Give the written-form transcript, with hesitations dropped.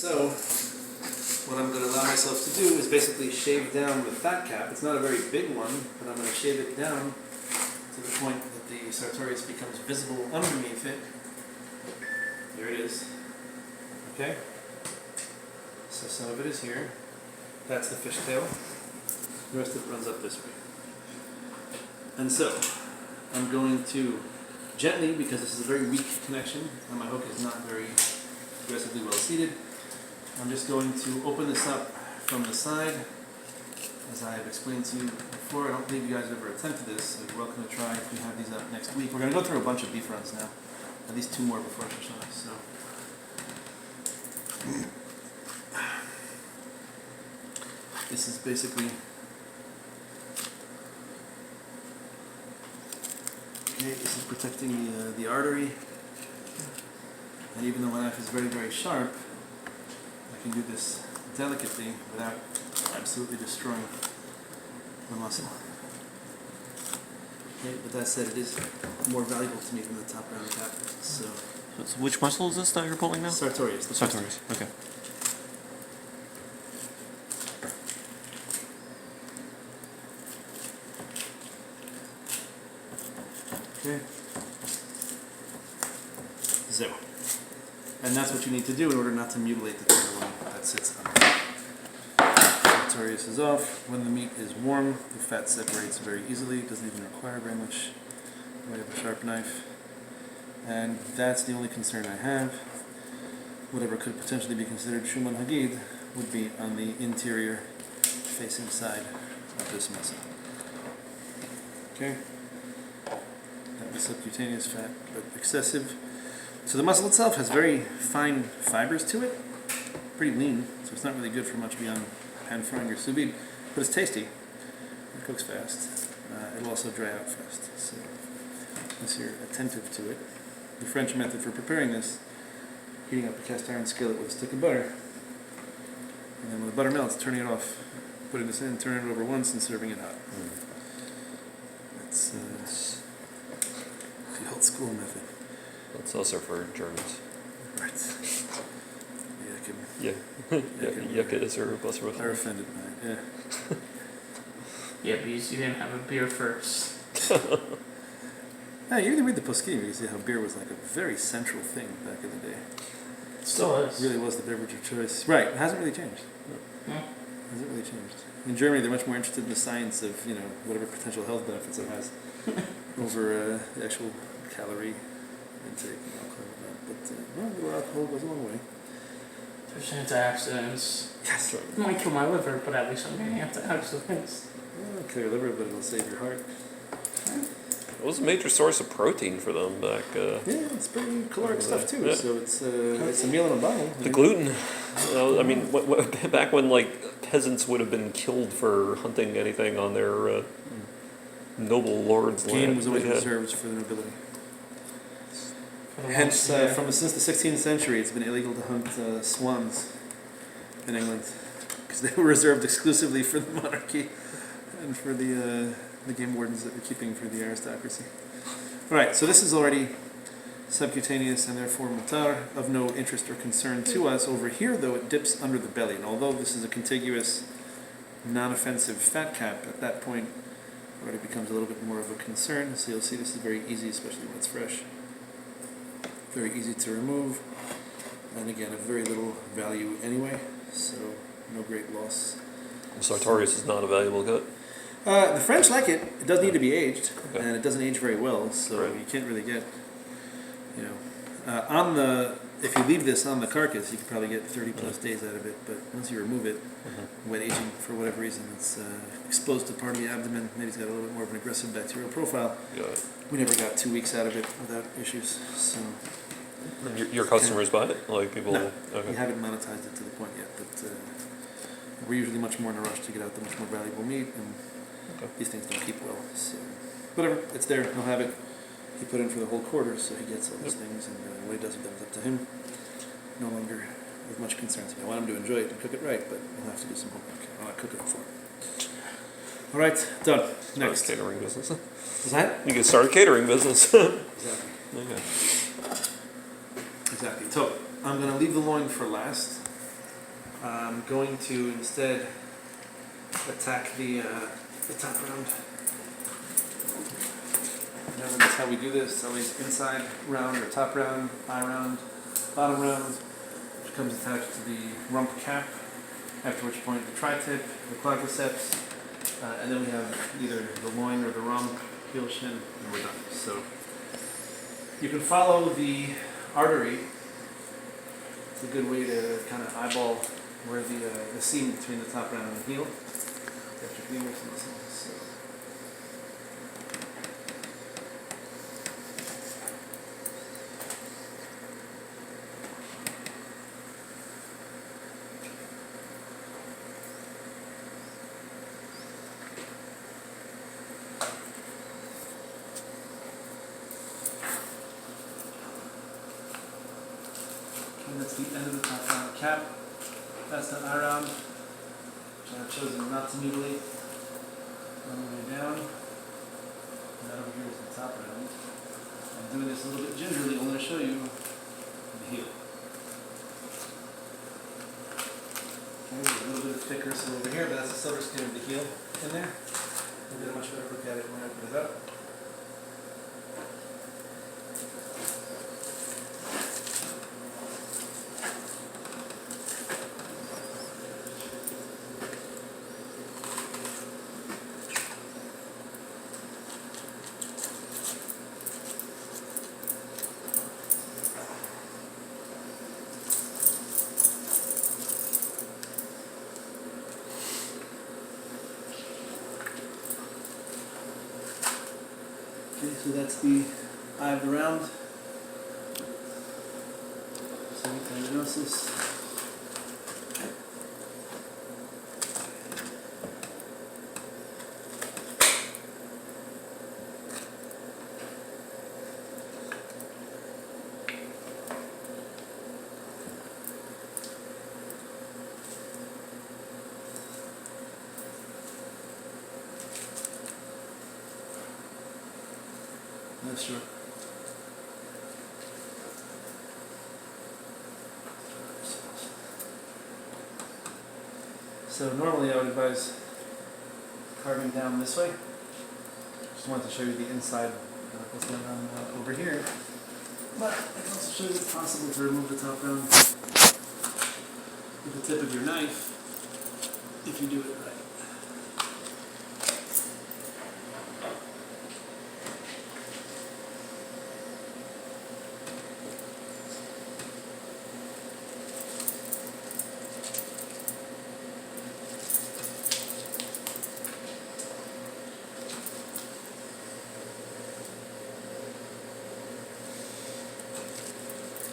So, what I'm going to allow myself to do is basically shave down the fat cap. It's not a very big one, but I'm going to shave it down to the point that the sartorius becomes visible underneath it. There it is. Okay? So some of it is here. That's the fishtail. The rest of it runs up this way. And so, I'm going to gently, because this is a very weak connection, and my hook is not very aggressively well seated, I'm just going to open this up from the side. As I have explained to you before, I don't believe you guys have ever attempted this, so you're welcome to try if we have these up next week. We're going to go through a bunch of beef runs now, at least 2 more before Shoshana. So, this is basically this is protecting the artery, and even though my knife is very, very sharp, I can do this delicately without absolutely destroying the muscle. Okay, but that said, it is more valuable to me than the top round cap. So which muscle is this that you're pulling now? sartorius. The Sartorius. Okay. Okay. So, and that's what you need to do in order not to mutilate the tenderloin that sits on it. Sartorius is off. When the meat is warm, the fat separates very easily. It doesn't even require very much in the way of a sharp knife. And that's the only concern I have. Whatever could potentially be considered Shuman Hagid would be on the interior facing side of this muscle. Okay? That was subcutaneous fat, but excessive. So the muscle itself has very fine fibers to it, pretty lean, so it's not really good for much beyond pan frying or sous vide, but it's tasty. It cooks fast. It'll also dry out fast, so once you're attentive to it. The French method for preparing this, heating up a cast iron skillet with a stick of butter, and then when the butter melts, turning it off, putting this in, turning it over once, and serving it hot. That's the old school method. That's also for Germans. Right. Yeah. Yucca or Busser. They're offended by it, yeah. Yeah, because you didn't have a beer first. Yeah, you can read the Poskim, you see how beer was like a very central thing back in the day. Still is. It really was the beverage of choice. Right, it hasn't really changed. Hmm? Hasn't really changed. In Germany, they're much more interested in the science of, whatever potential health benefits it has over the actual calorie intake and alcohol and that. But, a little alcohol goes a long way. There's antioxidants. Yes. It might kill my liver, but at least I'm getting antioxidants. It'll kill your liver, but it'll save your heart. It was a major source of protein for them back. Yeah, it's pretty caloric stuff too. Yeah. So it's a meal in a bottle. The gluten. I mean, back when like peasants would have been killed for hunting anything on their noble lord's land. Game was always Yeah. reserved for the nobility. For the Hence, ones- yeah. since the 16th century, it's been illegal to hunt swans in England because they were reserved exclusively for the monarchy and for the game wardens that were keeping for the aristocracy. All right, so this is already subcutaneous and therefore mutar, of no interest or concern to us. Over here, though, it dips under the belly, and although this is a contiguous, non-offensive fat cap, at that point, it already becomes a little bit more of a concern. So you'll see this is very easy, especially when it's fresh. Very easy to remove, and again, of very little value anyway, so no great loss. Sartorius is not a valuable cut. The French like it. It does need to be aged, Okay. and it doesn't age very well, so Right. you can't really get, if you leave this on the carcass, you could probably get 30 plus days out of it, but once you remove it, wet aging, for whatever reason, it's exposed to part of the abdomen, maybe it's got a little bit more of an aggressive bacterial profile. Got it. We never got 2 weeks out of it without issues, so And your customers buy it? Like people? No. we Okay. haven't monetized it to the point yet, but we're usually much more in a rush to get out the much more valuable meat, and Okay. these things don't keep well, so whatever, it's there, he'll have it. He put in for the whole quarter, so he gets all these things, and what he does with them is up to him. No longer of much concern to me. I want him to enjoy it and cook it right, but we'll have to do some homework. I'll not cook it for him. All right, done. Start Next. a catering business. Is that? You can start a catering business. Exactly. Okay. Exactly. So I'm going to leave the loin for last. I'm going to instead attack the top round. Remember, that's how we do this. It's always inside round or top round, eye round, bottom round, which comes attached to the rump cap, after which point the tri-tip, the quadriceps, and then we have either the loin or the rump, heel, shin, and we're done. So you can follow the artery. It's a good way to kind of eyeball where the seam between the top round and the heel. Got your fingers and this one, so. And that's the end of the top round cap. That's the eye round, which I've chosen not to mutilate on the way down. And that over here is the top round. I'm doing this a little bit gingerly. I'm going to show you the heel. Okay, it's a little bit thicker, so over here, but that's the silver skin of the heel in there. We'll get a much better look at it when I open it up. Okay, so that's the eye of the round. Semicondinosis. That's short. So normally I would advise carving down this way. Just wanted to show you the inside what's going on over here. But I can also show you it's possible to remove the top round with the tip of your knife if you do it right.